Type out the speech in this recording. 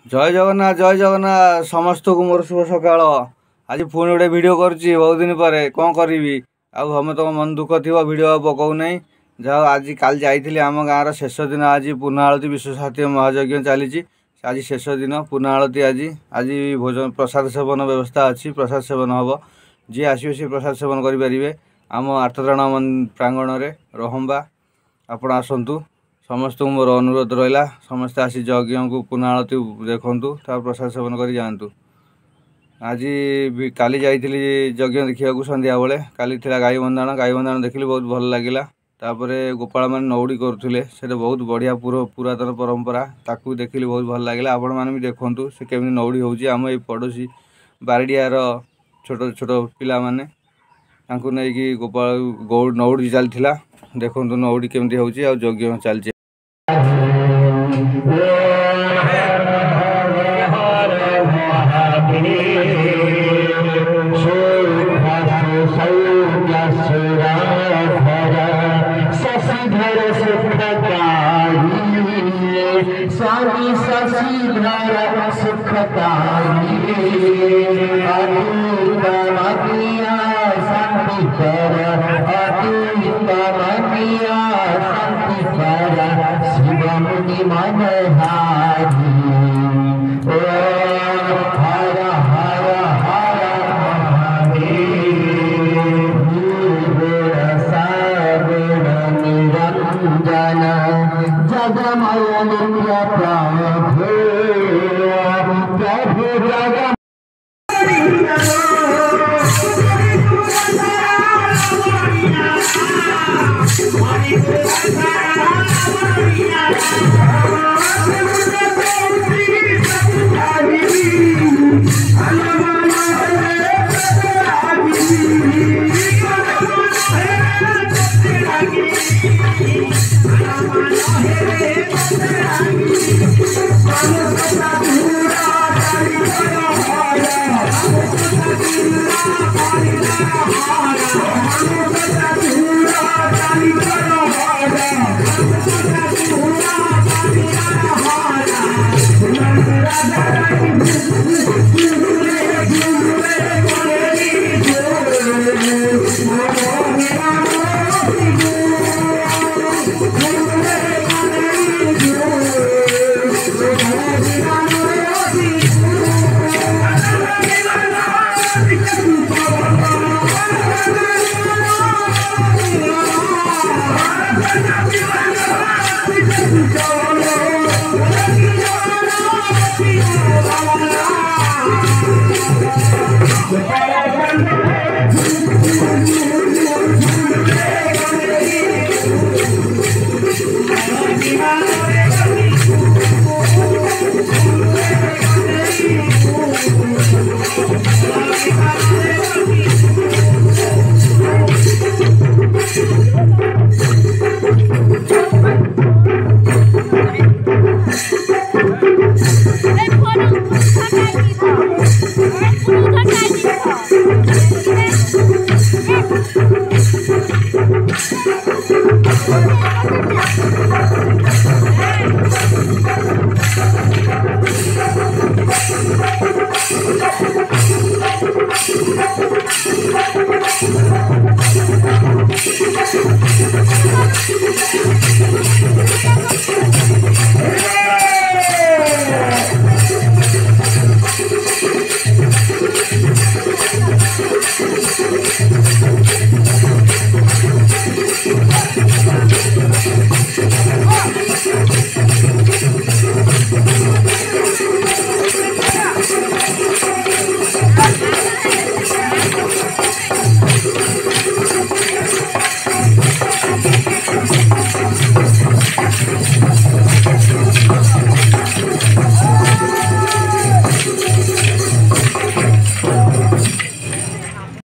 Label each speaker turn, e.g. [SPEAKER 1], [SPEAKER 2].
[SPEAKER 1] जय जगन्नाथ समस्त को मोर शुभ सकाल। आज पुणी गोटे भिडियो करुच्ची बहुत दिन पर कौन करी आम तुम मन दुख थी भिडियो पकाऊ ना जहाँ आज काल जाइली आम गाँव शेष दिन आज पूर्णा आलती विश्व साहित्य महायज्ञ चली आज शेष दिन पूर्णा आलती आज आज भोजन प्रसाद सेवन व्यवस्था अच्छी प्रसाद सेवन हम जी आसो सी प्रसाद सेवन करें आम आर्तत्राण प्रांगण में रहम्बा आपण आसतु समस्त को मोर अनुरोध रहा समस्ते आसी यज्ञ को पूर्णा आलती देखूँ प्रसाद सेवन कर जातु। आज काली जाइली यज्ञ देखा संध्या बेले काली थी गाई बंधाण देखिली बहुत भल लगे गोपाल मैंने नौड़ी करुले से बहुत बढ़िया पुरातन परंपरा ताकू देखिली बहुत भल लगे आपण मैंने भी देखूँ से केमी नौड़ी होम ये पड़ोसी बारिडियार छोट छोट पिला माने नहीं गोपाल नौड़ी चलता देखूँ नौड़ी केमती हो यज्ञ चलती।
[SPEAKER 2] Goodbye.